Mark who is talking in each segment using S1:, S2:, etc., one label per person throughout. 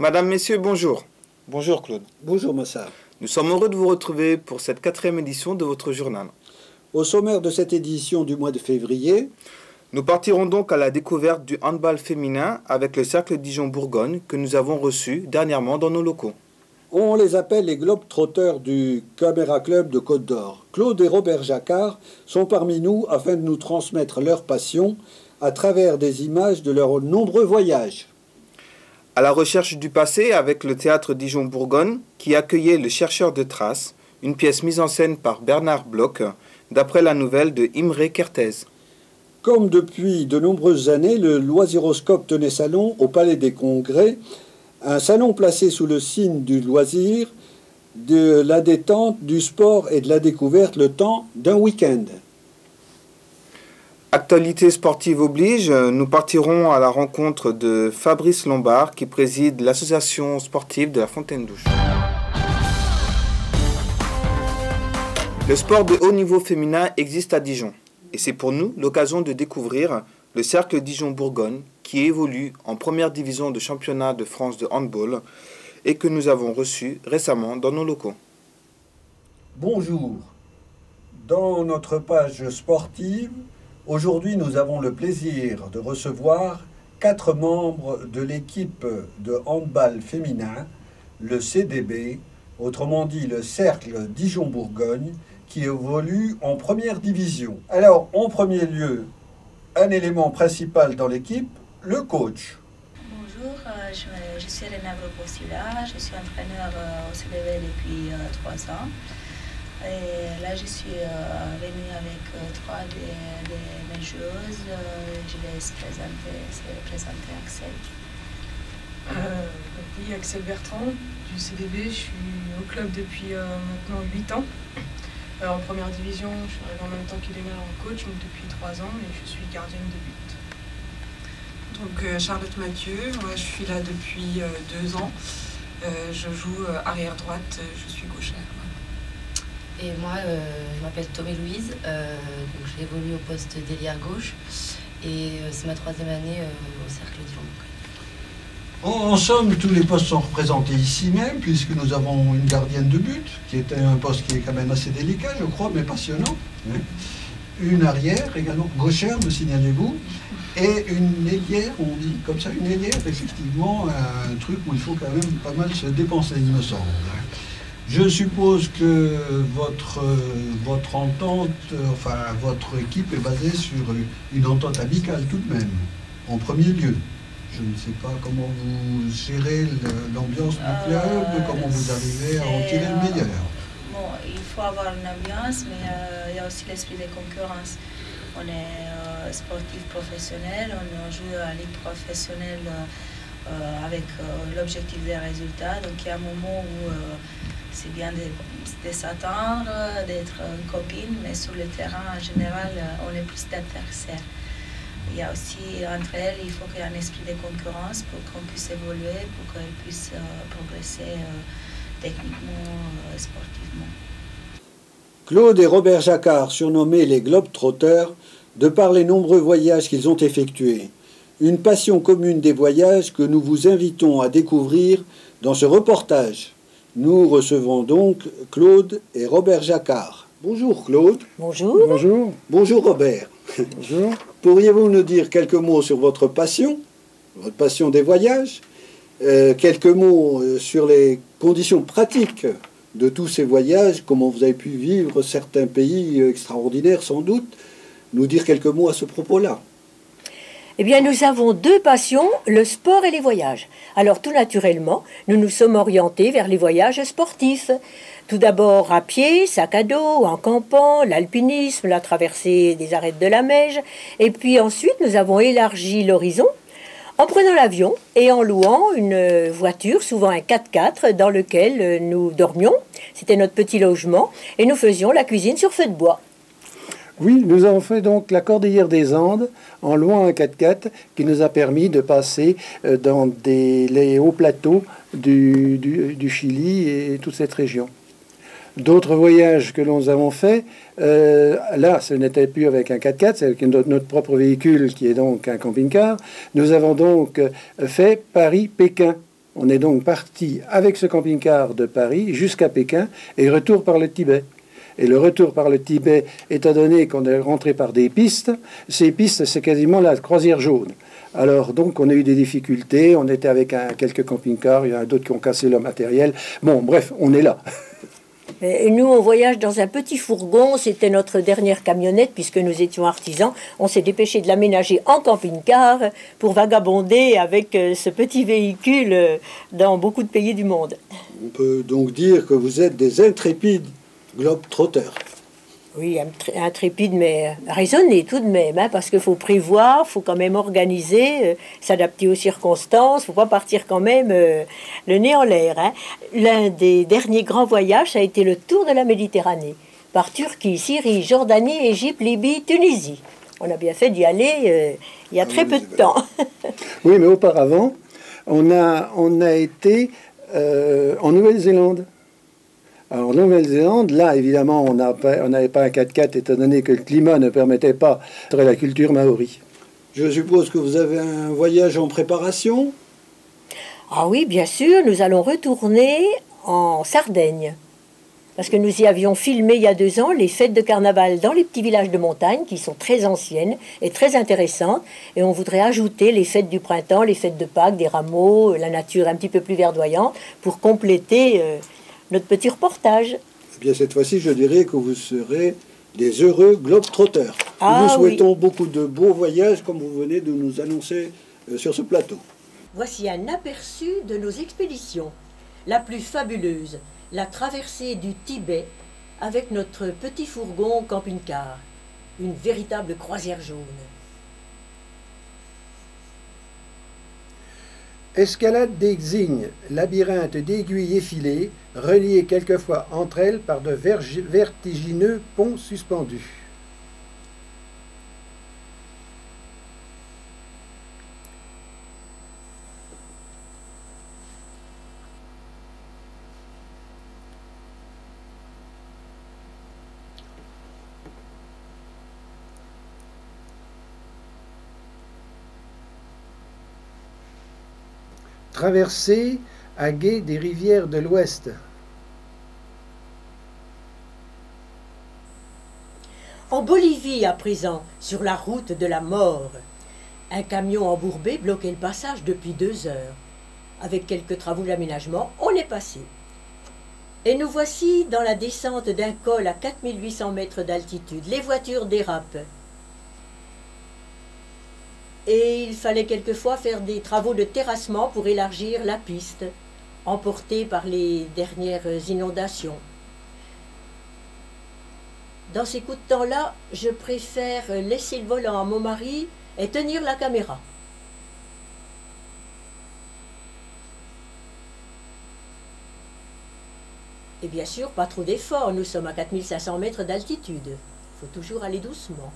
S1: Madame, Messieurs, bonjour. Bonjour Claude.
S2: Bonjour Massa.
S1: Nous sommes heureux de vous retrouver pour cette 4e édition de votre journal.
S2: Au sommaire de cette édition du mois de février,
S1: nous partirons donc à la découverte du handball féminin avec le Cercle Dijon-Bourgogne que nous avons reçu dernièrement dans nos locaux.
S2: On les appelle les Globetrotters du Caméra Club de Côte d'Or. Claude et Robert Jacquard sont parmi nous afin de nous transmettre leur passion à travers des images de leurs nombreux voyages.
S1: À la recherche du passé avec le Théâtre Dijon-Bourgogne qui accueillait Le Chercheur de Traces, une pièce mise en scène par Bernard Bloch, d'après la nouvelle de Imre Kertész.
S2: Comme depuis de nombreuses années, le Loisiroscope tenait salon au Palais des Congrès, un salon placé sous le signe du loisir, de la détente, du sport et de la découverte le temps d'un week-end.
S1: Actualité sportive oblige, nous partirons à la rencontre de Fabrice Lombard qui préside l'association sportive de la Fontaine-Douche. Le sport de haut niveau féminin existe à Dijon et c'est pour nous l'occasion de découvrir le Cercle Dijon-Bourgogne qui évolue en première division de championnat de France de handball et que nous avons reçu récemment dans nos locaux.
S2: Bonjour. Dans notre page sportive, aujourd'hui, nous avons le plaisir de recevoir 4 membres de l'équipe de handball féminin, le CDB, autrement dit le Cercle Dijon-Bourgogne, qui évolue en première division. Alors, en premier lieu, un élément principal dans l'équipe, le coach.
S3: Bonjour, je suis Rena Gropossila, je suis entraîneur au CDB depuis 3 ans. Et là, je suis venue avec 3 de mes joueuses. Je vais se présenter Axel.
S4: Oui, Axel Bertrand du CDB. Je suis au club depuis maintenant 8 ans. En première division, je suis arrivée en même temps qu'Elena en coach, donc depuis 3 ans, et je suis gardienne de but.
S5: Donc Charlotte Mathieu, moi je suis là depuis 2 ans. Je joue arrière droite, je suis gauchère.
S6: Et moi, je m'appelle Tomé Louise, donc j'évolue au poste d'ailière gauche et c'est ma 3e année au Cercle Dijon.
S2: En somme, tous les postes sont représentés ici même, puisque nous avons une gardienne de but, qui est un poste qui est quand même assez délicat, je crois, mais passionnant. Une arrière également, gauchère, me signalez-vous, et une ailière, on dit comme ça, une ailière, effectivement, un truc où il faut quand même pas mal se dépenser, il me semble. Je suppose que votre entente, enfin votre équipe est basée sur une entente amicale tout de même, en premier lieu. Je ne sais pas comment vous gérez l'ambiance du club, comment vous arrivez à en tirer le meilleur.
S3: Bon, il faut avoir une ambiance, mais il y a aussi l'esprit de concurrence. On est sportif professionnel, on joue à la ligue professionnelle avec l'objectif des résultats. Donc il y a un moment où c'est bien de s'attendre, d'être une copine, mais sur le terrain, en général, on est plus d'adversaires. Il y a aussi, entre elles, il faut qu'il y ait un esprit de concurrence pour qu'on puisse évoluer, pour qu'elles puissent progresser techniquement, sportivement.
S2: Claude et Robert Jacquard, surnommés les Globetrotters, de par les nombreux voyages qu'ils ont effectués. Une passion commune des voyages que nous vous invitons à découvrir dans ce reportage. Nous recevons donc Claude et Robert Jacquard. Bonjour Claude.
S7: Bonjour.
S2: Bonjour. Bonjour Robert.
S7: Bonjour.
S2: Pourriez-vous nous dire quelques mots sur votre passion des voyages, quelques mots sur les conditions pratiques de tous ces voyages, comment vous avez pu vivre certains pays extraordinaires sans doute, nous dire quelques mots à ce propos-là.
S7: Eh bien, nous avons 2 passions, le sport et les voyages. Alors, tout naturellement, nous nous sommes orientés vers les voyages sportifs. Tout d'abord à pied, sac à dos, en campant, l'alpinisme, la traversée des arêtes de la Meije. Et puis ensuite, nous avons élargi l'horizon en prenant l'avion et en louant une voiture, souvent un 4x4, dans lequel nous dormions. C'était notre petit logement et nous faisions la cuisine sur feu de bois.
S8: Oui, nous avons fait donc la Cordillère des Andes en louant un 4x4 qui nous a permis de passer dans les hauts plateaux du Chili et toute cette région. D'autres voyages que nous avons faits, là, ce n'était plus avec un 4x4, c'est avec notre propre véhicule qui est donc un camping-car. Nous avons donc fait Paris-Pékin On est donc parti avec ce camping-car de Paris jusqu'à Pékin et retour par le Tibet. Et le retour par le Tibet, étant donné qu'on est rentré par des pistes, ces pistes, c'est quasiment la croisière jaune. Alors donc on a eu des difficultés, on était avec quelques camping-cars, il y en a d'autres qui ont cassé leur matériel. Bon, bref, on est là.
S7: Et nous, on voyage dans un petit fourgon. C'était notre dernière camionnette, puisque nous étions artisans. On s'est dépêché de l'aménager en camping-car pour vagabonder avec ce petit véhicule dans beaucoup de pays du monde.
S2: On peut donc dire que vous êtes des intrépides globetrotters.
S7: Oui, intrépide, mais raisonné tout de même, hein, parce qu'il faut prévoir, il faut quand même organiser, s'adapter aux circonstances, il ne faut pas partir quand même le nez en l'air. Hein. L'un des derniers grands voyages a été le tour de la Méditerranée, par Turquie, Syrie, Jordanie, Égypte, Libye, Tunisie. On a bien fait d'y aller il y a très peu de temps.
S8: Oui, mais auparavant, on a été en Nouvelle-Zélande. Alors, en Nouvelle-Zélande, là, évidemment, on n'avait pas un 4x4, étant donné que le climat ne permettait pas de la culture maori.
S2: Je suppose que vous avez un voyage en préparation?
S7: Ah oui, bien sûr, nous allons retourner en Sardaigne. Parce que nous y avions filmé il y a 2 ans les fêtes de carnaval dans les petits villages de montagne, qui sont très anciennes et très intéressantes. Et on voudrait ajouter les fêtes du printemps, les fêtes de Pâques, des rameaux, la nature un petit peu plus verdoyante, pour compléter notre petit reportage.
S2: Eh bien, cette fois-ci, je dirais que vous serez des heureux globetrotters.
S7: Ah,
S2: nous souhaitons
S7: oui.
S2: beaucoup de beaux voyages, comme vous venez de nous annoncer sur ce plateau.
S7: Voici un aperçu de nos expéditions. La plus fabuleuse, la traversée du Tibet avec notre petit fourgon camping-car. Une véritable croisière jaune.
S8: Escalade des Xignes, labyrinthe d'aiguilles effilées, reliées quelquefois entre elles par de vertigineux ponts suspendus. Traversée à gué des rivières de l'Ouest.
S7: En Bolivie, à présent, sur la route de la mort, un camion embourbé bloquait le passage depuis 2 heures. Avec quelques travaux d'aménagement, on est passé. Et nous voici dans la descente d'un col à 4800 mètres d'altitude. Les voitures dérapent. Et il fallait quelquefois faire des travaux de terrassement pour élargir la piste, emportée par les dernières inondations. Dans ces coups de temps-là, je préfère laisser le volant à mon mari et tenir la caméra. Et bien sûr, pas trop d'efforts, nous sommes à 4500 mètres d'altitude. Il faut toujours aller doucement.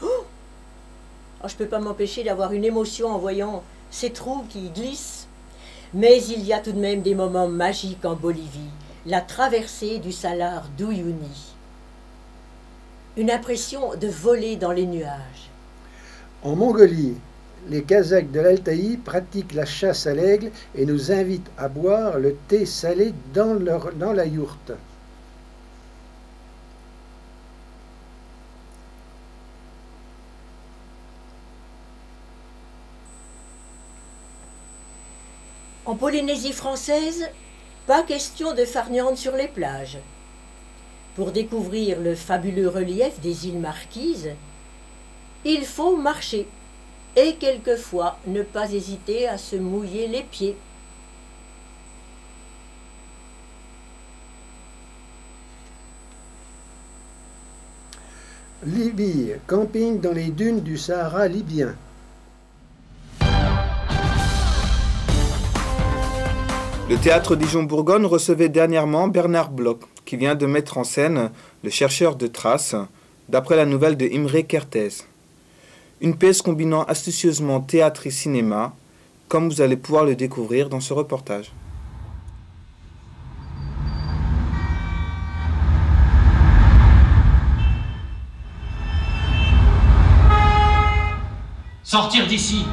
S7: Oh! Oh, je ne peux pas m'empêcher d'avoir une émotion en voyant ces trous qui glissent. Mais il y a tout de même des moments magiques en Bolivie. La traversée du Salar d'Uyuni. Une impression de voler dans les nuages.
S8: En Mongolie, les Kazakhs de l'Altaï pratiquent la chasse à l'aigle et nous invitent à boire le thé salé dans la yourte.
S7: En Polynésie française, pas question de farniente sur les plages. Pour découvrir le fabuleux relief des îles Marquises, il faut marcher et quelquefois ne pas hésiter à se mouiller les pieds.
S8: Libye, camping dans les dunes du Sahara libyen.
S1: Le théâtre Dijon-Bourgogne recevait dernièrement Bernard Bloch, qui vient de mettre en scène Le chercheur de traces, d'après la nouvelle de Imre Kertész. Une pièce combinant astucieusement théâtre et cinéma, comme vous allez pouvoir le découvrir dans ce reportage.
S9: Sortir d'ici!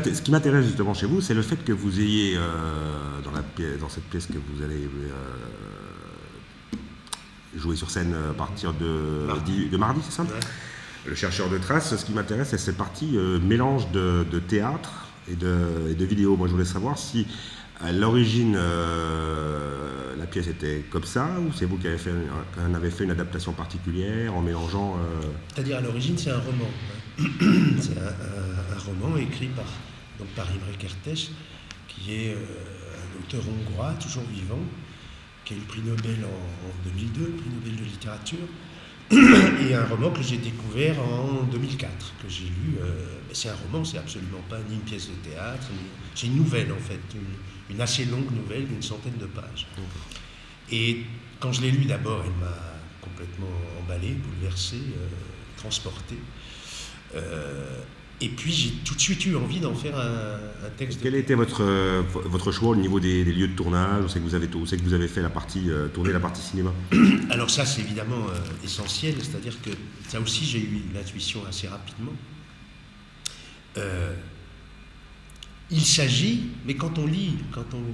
S9: qui m'intéresse justement chez vous, c'est le fait que vous ayez, dans cette pièce que vous allez jouer sur scène à partir de mardi, c'est ça?
S10: Ouais.
S9: Le chercheur de traces, ce qui m'intéresse, c'est cette partie mélange de théâtre et de vidéo. Moi, je voulais savoir si, à l'origine, la pièce était comme ça, ou c'est vous qui en avez fait une adaptation particulière en mélangeant...
S10: C'est-à-dire, à l'origine, c'est un roman. C'est un roman écrit par Imre Kertész, qui est un auteur hongrois, toujours vivant, qui a eu le prix Nobel en 2002, le prix Nobel de littérature, et un roman que j'ai découvert en 2004, que j'ai lu. C'est un roman, c'est absolument pas ni une pièce de théâtre, c'est une nouvelle en fait, une assez longue nouvelle d'une centaine de pages. Et quand je l'ai lu d'abord, elle m'a complètement emballé, bouleversé, transporté. Et puis j'ai tout de suite eu envie d'en faire un texte.
S9: Quel était votre choix au niveau des lieux de tournage? Où c'est que vous avez fait la partie tourner la partie cinéma?
S10: Alors ça, c'est évidemment essentiel, c'est-à-dire que ça aussi, j'ai eu l'intuition assez rapidement. Il s'agit, mais quand on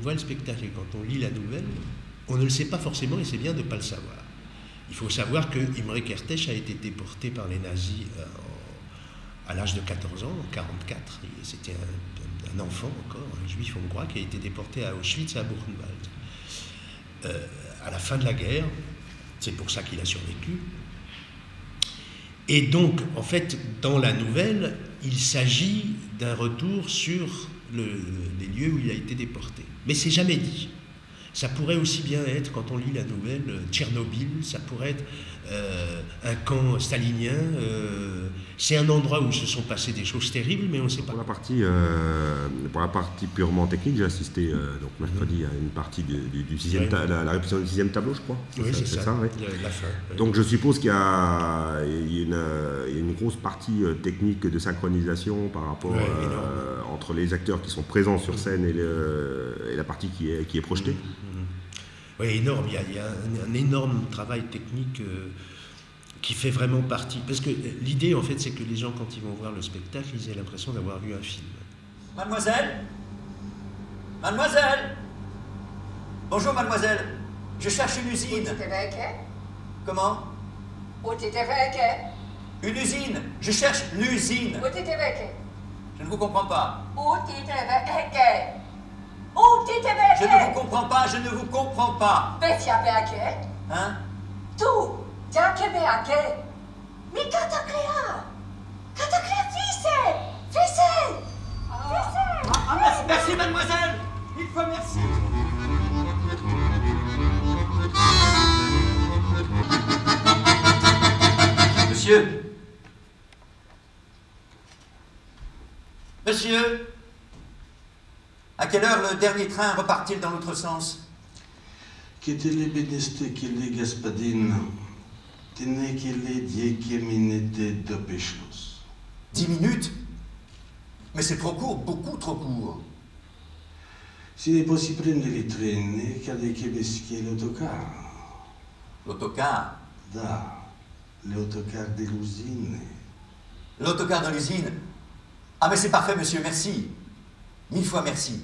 S10: voit le spectacle et quand on lit la nouvelle, on ne le sait pas forcément et c'est bien de ne pas le savoir. Il faut savoir que Imre Kertész a été déporté par les nazis à l'âge de 14 ans, en 1944. C'était un enfant encore, un juif hongrois qui a été déporté à Auschwitz et à Buchenwald. À la fin de la guerre, c'est pour ça qu'il a survécu. Et donc, en fait, dans la nouvelle, il s'agit d'un retour sur les lieux où il a été déporté. Mais c'est jamais dit. Ça pourrait aussi bien être, quand on lit la nouvelle, Tchernobyl, ça pourrait être un camp stalinien. C'est un endroit où se sont passées des choses terribles, mais on ne sait pas.
S9: Pour la partie purement technique, j'ai assisté donc mercredi à une partie du sixième la répétition du 6e tableau, je crois.
S10: Oui, c'est ça,
S9: oui.
S10: La fin.
S9: Donc je suppose qu'il y a une grosse partie technique de synchronisation par rapport entre les acteurs qui sont présents sur scène et la partie qui est projetée.
S10: Oui, énorme. Il y a un énorme travail technique qui fait vraiment partie. Parce que l'idée, en fait, c'est que les gens, quand ils vont voir le spectacle, ils aient l'impression d'avoir vu un film.
S11: Mademoiselle? Mademoiselle? Bonjour, mademoiselle. Je cherche une usine. Comment? Une usine. Je cherche l'usine. Je ne vous comprends pas. Je ne vous comprends pas, je ne vous comprends pas. Hein? Merci, mademoiselle. Mille fois merci. Monsieur. Monsieur. À quelle heure le dernier train repart-il dans l'autre sens?
S12: 10
S11: minutes? Mais c'est trop court, beaucoup trop court.
S12: Si ne posso prendere i treni, cade che beschi l'autocar.
S11: L'autocar?
S12: Da, l'autocar de l'usine.
S11: L'autocar de l'usine? Ah mais c'est parfait, monsieur, merci. 1000 fois merci.